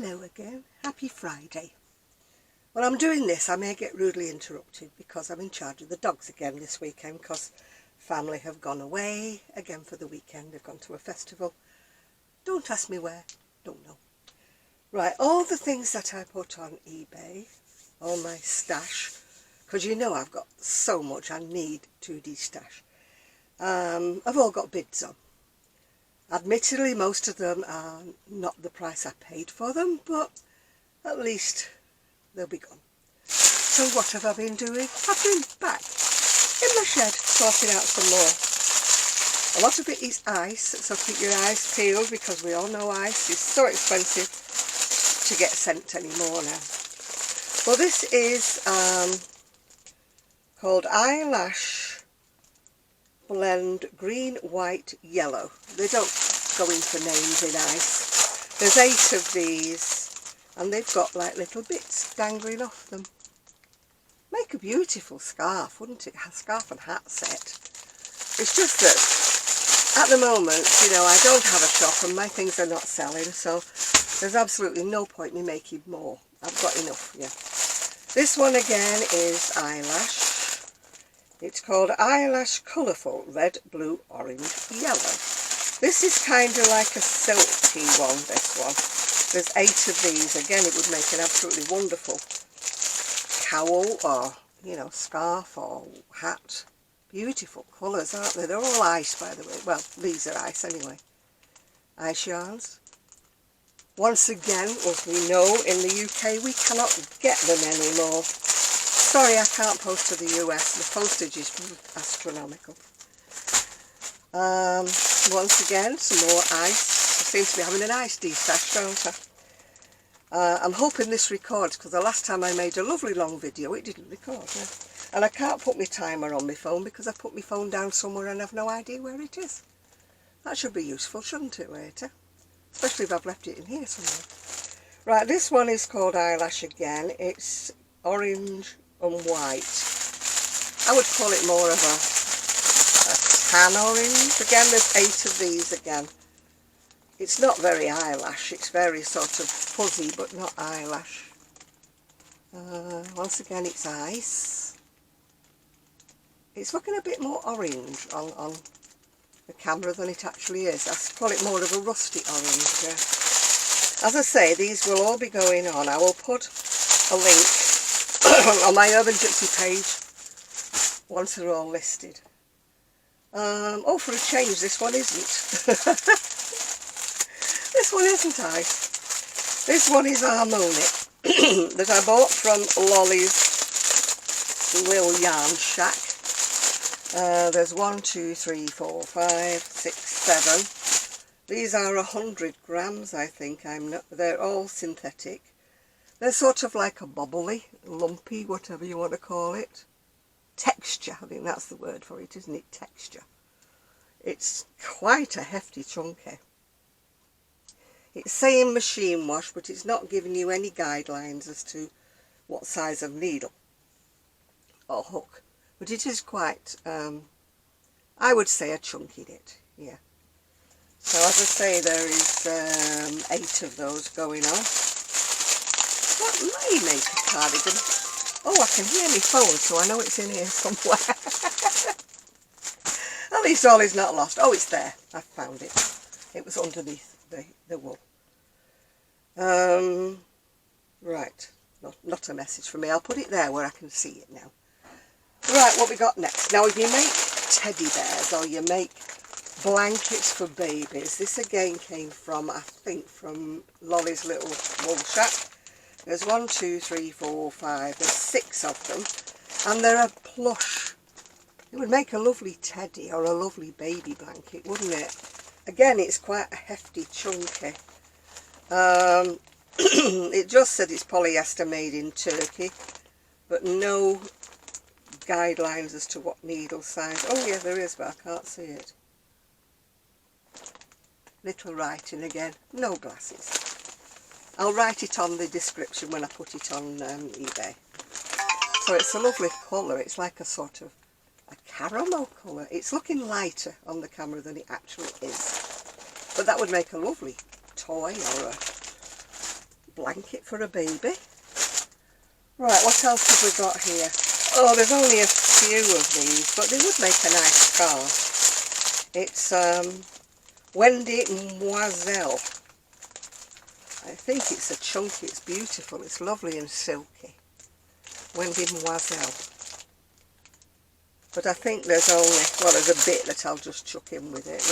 Hello again, happy Friday. When I'm doing this I may get rudely interrupted because I'm in charge of the dogs again this weekend because family have gone away again for the weekend. They've gone to a festival. Don't ask me where, don't know. Right, all the things that I put on eBay, all my stash, because you know I've got so much I need to de-stash, I've all got bids on. Admittedly, most of them are not the price I paid for them, but at least they'll be gone. So what have I been doing? I've been back in my shed sorting out some more. A lot of it is ice, so keep your eyes peeled because we all know ice is so expensive to get sent anymore now. Well, this is called Eyelash Blend Green, White, Yellow. They don't go into names in ice. There's 8 of these and they've got like little bits dangling off them. Make a beautiful scarf, wouldn't it? A scarf and hat set. It's just that at the moment, you know, I don't have a shop and my things are not selling, so there's absolutely no point in me making more. I've got enough, yeah. This one again is eyelash. It's called Eyelash Colourful Red, Blue, Orange, Yellow. This is kind of like a silky one, this one. There's 8 of these. Again, it would make an absolutely wonderful cowl or, you know, scarf or hat. Beautiful colours, aren't they? They're all ice, by the way. Well, these are ice anyway. Ice yarns. Once again, as we know, in the UK, we cannot get them anymore. Sorry, I can't post to the US. The postage is astronomical. Once again, some more ice. I seem to be having an ice de-stash, don't I? I'm hoping this records because the last time I made a lovely long video, it didn't record. Yeah? And I can't put my timer on my phone because I put my phone down somewhere and I've no idea where it is. That should be useful, shouldn't it, later? Especially if I've left it in here somewhere. Right, this one is called Eyelash again. It's orange and white. I would call it more of a tan orange. Again, there's 8 of these again. It's not very eyelash, it's very sort of fuzzy, but not eyelash. Once again, it's ice. It's looking a bit more orange on the camera than it actually is. I call it more of a rusty orange. Yeah. As I say, these will all be going on. I will put a link on my Urban Gypsy page once they're all listed. Oh, for a change, this one isn't. This one isn't ice. This one is harmonic that I bought from Lolly's Little Yarn Shack. There's 1, 2, 3, 4, 5, 6, 7. These are 100 grams, I think. They're all synthetic. They're sort of like a bubbly, lumpy, whatever you want to call it. Texture, I think that's the word for it, isn't it? Texture. It's quite a hefty chunky. It's saying machine wash, but it's not giving you any guidelines as to what size of needle or hook. But it is quite, I would say, a chunky knit, yeah. So as I say, there is 8 of those going on. That may make a cardigan. Oh, I can hear my phone, so I know it's in here somewhere. At least all is not lost. Oh, it's there. I found it. It was underneath the wool. Right. Not a message for me. I'll put it there where I can see it now. Right, what we got next? Now, if you make teddy bears or you make blankets for babies, this again came from, I think, from Lolly's Little Wool Shack. There's 1, 2, 3, 4, 5, there's 6 of them, and they're a plush. It would make a lovely teddy or a lovely baby blanket, wouldn't it? Again, it's quite a hefty, chunky. It just said it's polyester made in Turkey, but no guidelines as to what needle size. Oh yeah, there is, but I can't see it. Little writing again, no glasses. I'll write it on the description when I put it on eBay. So it's a lovely colour. It's like a sort of a caramel colour. It's looking lighter on the camera than it actually is. But that would make a lovely toy or a blanket for a baby. Right, what else have we got here? Oh, there's only a few of these, but they would make a nice scarf. It's Wendy Moiselle. I think it's a chunky, it's beautiful, it's lovely and silky. Wendy Moiselle. But I think there's only, well, there's a bit that I'll just chuck in with it.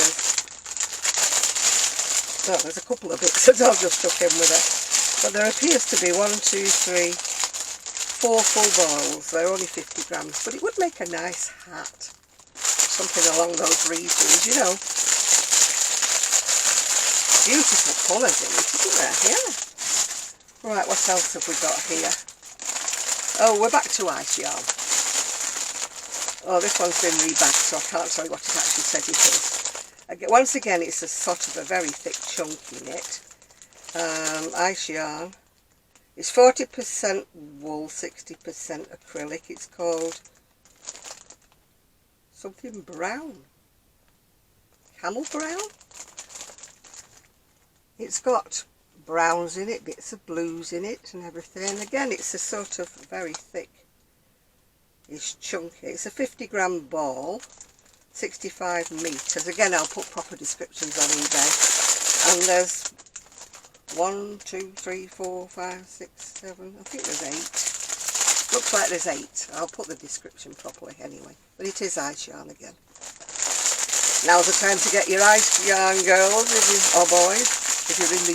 There's a couple of bits that I'll just chuck in with it. But there appears to be 1, 2, 3, 4 full balls. They're only 50 grams, but it would make a nice hat. Something along those regions, you know. Beautiful colours in it, isn't there? Yeah. Right, what else have we got here? Oh, we're back to ice yarn. Oh, this one's been rebagged, so I can't tell you what it actually says it is. Once again, it's a sort of a very thick, chunky knit. Ice yarn. It's 40% wool, 60% acrylic. It's called something brown. Camel brown? It's got browns in it, bits of blues in it and everything. Again, it's a sort of very thick. It's chunky. It's a 50 gram ball, 65 metres. Again, I'll put proper descriptions on eBay. And there's 1, 2, 3, 4, 5, 6, 7, I think there's 8. Looks like there's 8. I'll put the description properly anyway. But it is ice yarn again. Now's the time to get your ice yarn, girls, or boys, if you're in the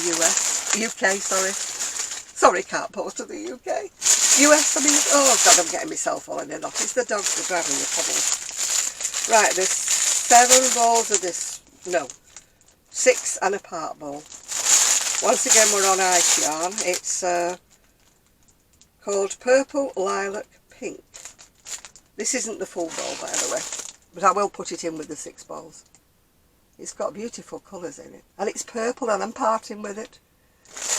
UK, sorry. Sorry, can't post to the UK. US, I mean, oh God, I'm getting myself all in a knot. It's the dogs that are driving the puddles. Right, there's 7 balls of this, no, 6 and a part ball. Once again, we're on ice yarn. It's called Purple Lilac Pink. This isn't the full ball, by the way, but I will put it in with the 6 balls. It's got beautiful colours in it, and it's purple, and I'm parting with it.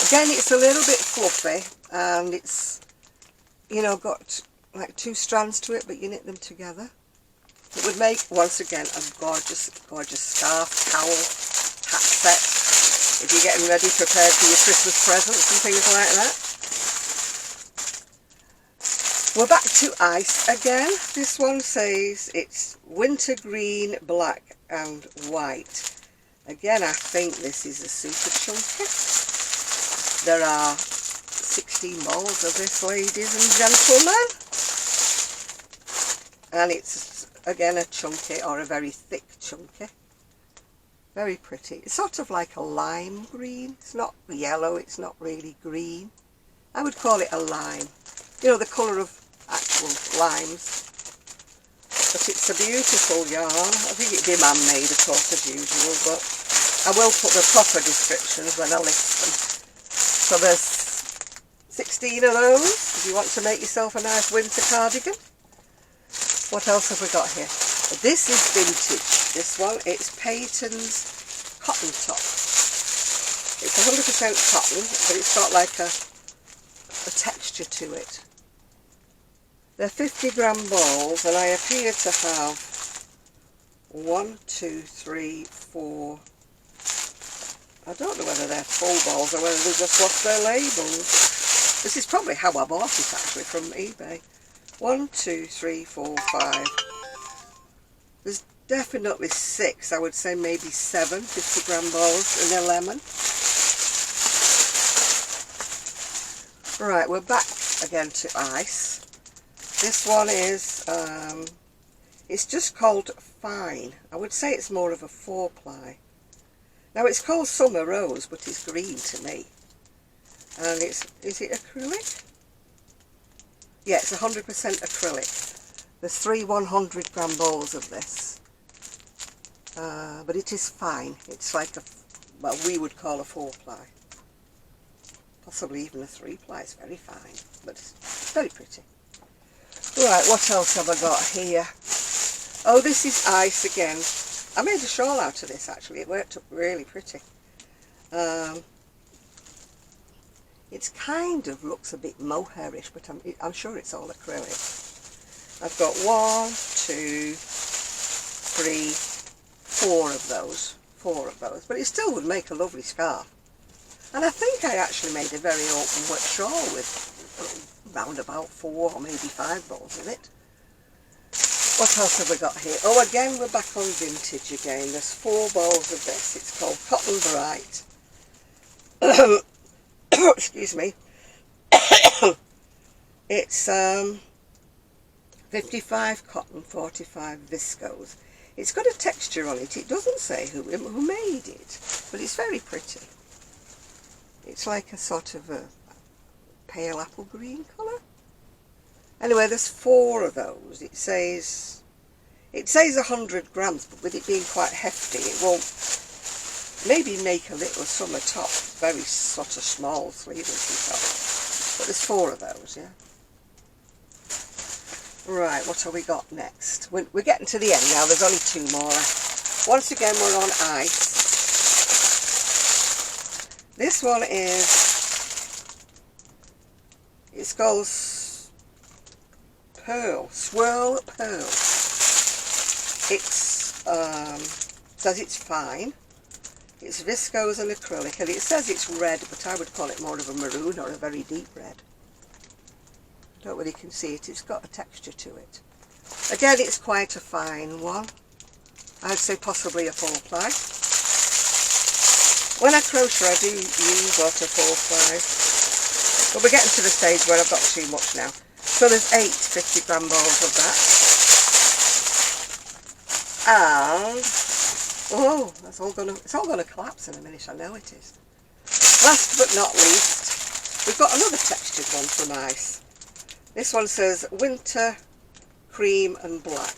Again, it's a little bit fluffy, and it's, you know, got like 2 strands to it, but you knit them together. It would make, once again, a gorgeous, gorgeous scarf, towel, hat set, if you're getting ready, prepared for your Christmas presents and things like that. We're back to ice again. This one says it's winter green, black and white. Again, I think this is a super chunky. There are 16 balls of this, ladies and gentlemen. And it's, again, a chunky, or a very thick chunky. Very pretty. It's sort of like a lime green. It's not yellow, it's not really green. I would call it a lime. You know, the colour of actual limes. But it's a beautiful yarn. I think it'd be man-made, of course, as usual, but I will put the proper descriptions when I list them. So there's 16 of those, if you want to make yourself a nice winter cardigan. What else have we got here? This is vintage. This one, it's Peyton's cotton top. It's 100% cotton, but it's got like a texture to it. They're 50 gram balls, and I appear to have 1, 2, 3, 4. I don't know whether they're full balls or whether they've just lost their labels. This is probably how I bought it, actually, from eBay. 1, 2, 3, 4, 5. There's definitely 6. I would say maybe 7 50 gram balls in a lemon. Right, we're back again to ice. This one is, it's just called Fine. I would say it's more of a 4-ply. Now it's called Summer Rose, but it's green to me. And it's, is it acrylic? Yeah, it's 100% acrylic. There's 3 100 gram balls of this. But it is fine. It's like a, well, we would call a 4-ply. Possibly even a 3-ply. It's very fine, but it's very pretty. Right, what else have I got here? Oh, this is ice again. I made a shawl out of this, actually. It worked up really pretty. It kind of looks a bit mohairish, but I'm sure it's all acrylic. I've got 1, 2, 3, 4 of those. 4 of those. But it still would make a lovely scarf. And I think I actually made a very open wet shawl with round about 4 or maybe 5 balls in it. What else have we got here? Oh, again, we're back on vintage again. There's 4 balls of this. It's called Cotton Bright. Excuse me. It's 55 cotton, 45 viscose. It's got a texture on it. It doesn't say who made it, but it's very pretty. It's like a sort of a pale apple green colour. Anyway, there's 4 of those. It says 100 grams, but with it being quite hefty, it won't. Maybe make a little summer top, very sort of small sleeveless top. But there's 4 of those, yeah. Right, what have we got next? We're getting to the end now. There's only 2 more left. Once again, we're on ice. This one it's called Swirl Pearl. It's says it's fine. It's viscose and acrylic, and it says it's red, but I would call it more of a maroon or a very deep red. Don't really can see it. It's got a texture to it. Again, it's quite a fine one. I'd say possibly a 4-ply. When I crochet, I do use a 4-ply, but we're getting to the stage where I've got too much now. So there's 8 50-gram balls of that, and oh, it's all gonna collapse in a minute. I know it is. Last but not least, we've got another textured one from ice. This one says Winter, Cream and Black.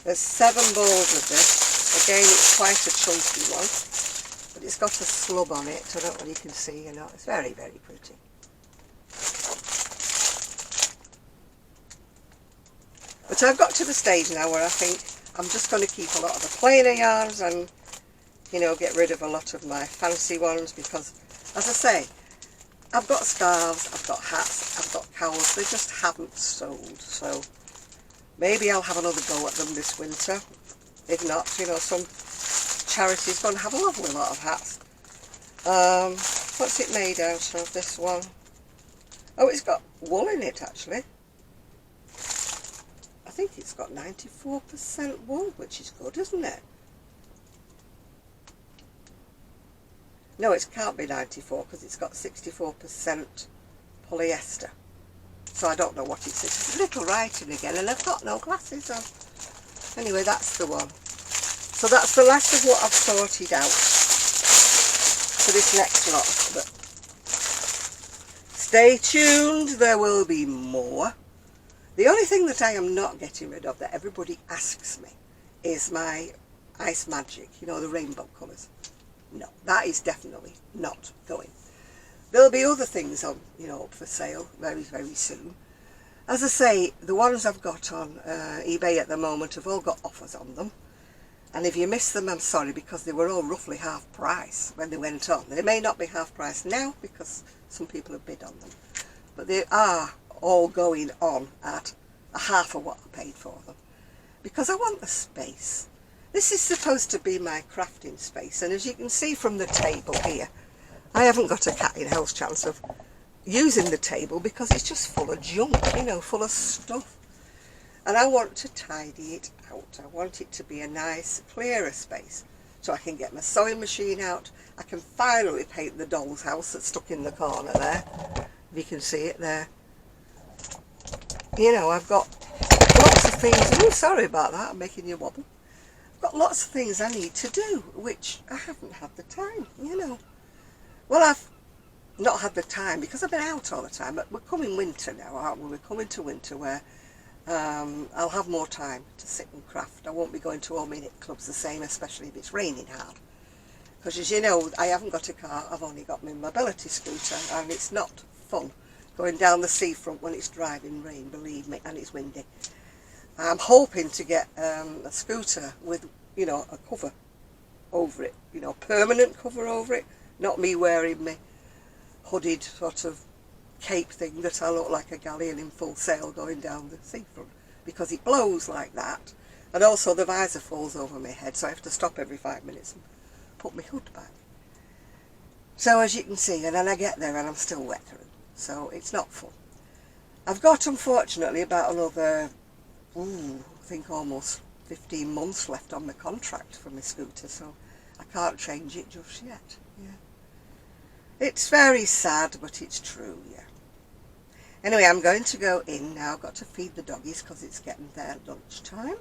There's 7 balls of this. Again, it's quite a chunky one, but it's got a slub on it. I don't know if you can see, you know. It's very, very pretty. But I've got to the stage now where I think I'm just going to keep a lot of the plainer yarns and, you know, get rid of a lot of my fancy ones, because, as I say, I've got scarves, I've got hats, I've got cowls. They just haven't sold. So maybe I'll have another go at them this winter. If not, you know, some charity's going to have a lovely lot of hats. What's it made out of, this one? Oh, it's got wool in it, actually. I think it's got 94% wool, which is good, isn't it? No, it can't be 94 because it's got 64% polyester. So I don't know what it says. It's a little writing again, and I've got no glasses on. Anyway, that's the one. So that's the last of what I've sorted out for this next lot. But stay tuned, there will be more. The only thing that I am not getting rid of that everybody asks me is my Ice Magic, you know, the rainbow colours. No, that is definitely not going. There'll be other things on, you know, up for sale very, very soon. As I say, the ones I've got on eBay at the moment have all got offers on them. And if you missed them, I'm sorry, because they were all roughly half price when they went on. They may not be half price now because some people have bid on them. But they are all going on at a half of what I paid for them. Because I want the space. This is supposed to be my crafting space, and as you can see from the table here, I haven't got a cat in hell's chance of using the table because it's just full of junk, you know, full of stuff. And I want to tidy it out. I want it to be a nice, clearer space so I can get my sewing machine out. I can finally paint the doll's house that's stuck in the corner there, if you can see it there. You know, I've got lots of things. Oh, sorry about that, I'm making you wobble. Got lots of things I need to do, which I haven't had the time, you know. Well, I've not had the time because I've been out all the time, but we're coming winter now, aren't we? We're coming to winter where I'll have more time to sit and craft. I won't be going to all my knit clubs the same, especially if it's raining hard. Because as you know, I haven't got a car, I've only got my mobility scooter, and it's not fun going down the seafront when it's driving rain, believe me, and it's windy. I'm hoping to get a scooter with, you know, a cover over it, you know, permanent cover over it, not me wearing my hooded sort of cape thing that I look like a galleon in full sail going down the seafront, because it blows like that, and also the visor falls over my head, so I have to stop every 5 minutes and put my hood back. So as you can see, and then I get there and I'm still wet through, so it's not fun. I've got, unfortunately, about another, I think almost 15 months left on my contract for my scooter, so I can't change it just yet. Yeah, it's very sad, but it's true. Yeah. Anyway, I'm going to go in now. I've got to feed the doggies because it's getting their lunchtime.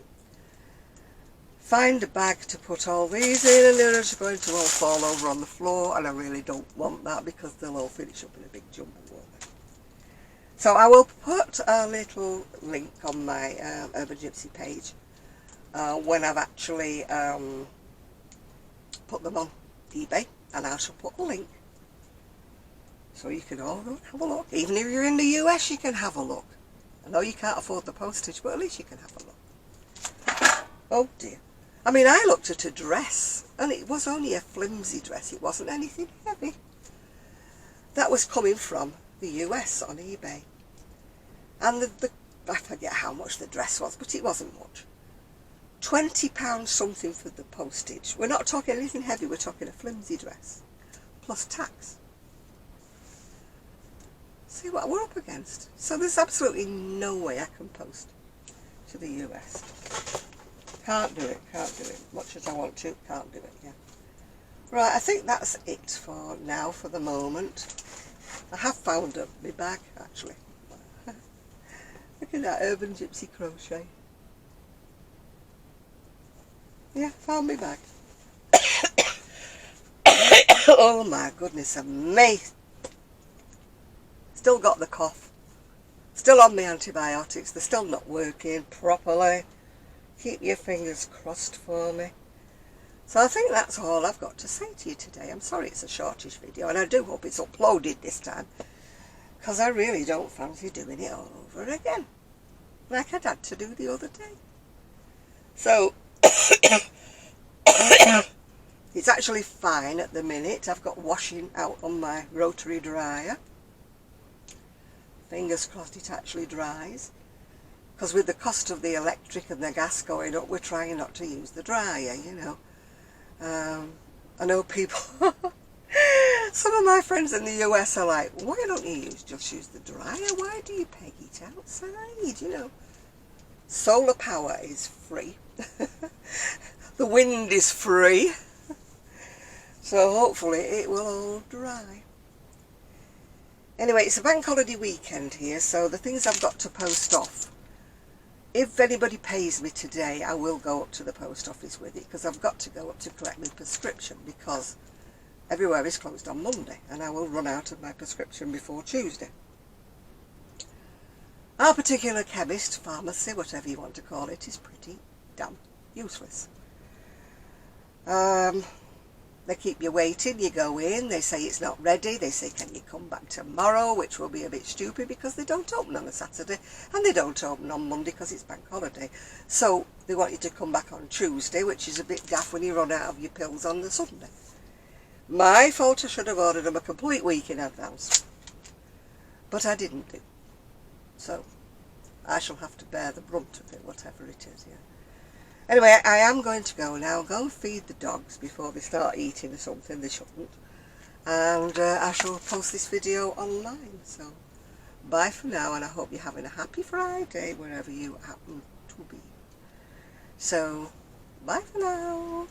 Find a bag to put all these in, and they're just going to all fall over on the floor, and I really don't want that because they'll all finish up in a big jumble, won't they? So I will put a little link on my Urban Gypsy page when I've actually put them on eBay, and I shall put a link so you can all go and have a look. Even if you're in the US, you can have a look. I know you can't afford the postage, but at least you can have a look. Oh dear. I mean, I looked at a dress, and it was only a flimsy dress. It wasn't anything heavy. That was coming from the US on eBay. And I forget how much the dress was, but it wasn't much. £20 something for the postage. We're not talking anything heavy, we're talking a flimsy dress. Plus tax. See what we're up against. So there's absolutely no way I can post to the US. Can't do it. Much as I want to, can't do it, yeah. Right, I think that's it for now, for the moment. I have found my bag, actually. Look at that, Urban Gypsy Crochet. Yeah, found my bag. Oh my goodness me. Still got the cough. Still on my antibiotics. They're still not working properly. Keep your fingers crossed for me. So I think that's all I've got to say to you today. I'm sorry it's a shortish video, and I do hope it's uploaded this time, because I really don't fancy doing it all over again, like I'd had to do the other day. So, it's actually fine at the minute. I've got washing out on my rotary dryer. Fingers crossed it actually dries. Because with the cost of the electric and the gas going up, we're trying not to use the dryer, you know. I know people, some of my friends in the US are like, why don't you just use the dryer? Why do you peg it outside, you know? Solar power is free. The wind is free. So hopefully it will all dry. Anyway, it's a bank holiday weekend here, so the things I've got to post off. If anybody pays me today, I will go up to the post office with it, because I've got to go up to collect my prescription, because everywhere is closed on Monday, and I will run out of my prescription before Tuesday. Our particular chemist, pharmacy, whatever you want to call it, is pretty damn useless. They keep you waiting, you go in, they say it's not ready, they say can you come back tomorrow, which will be a bit stupid because they don't open on a Saturday, and they don't open on Monday because it's bank holiday. So they want you to come back on Tuesday, which is a bit daft when you run out of your pills on the Sunday. My fault, I should have ordered them a complete week in advance. But I didn't do. So I shall have to bear the brunt of it, whatever it is, yeah. Anyway, I am going to go now, go and feed the dogs before they start eating or something. They shouldn't. And I shall post this video online. So, bye for now, and I hope you're having a happy Friday wherever you happen to be. So, bye for now.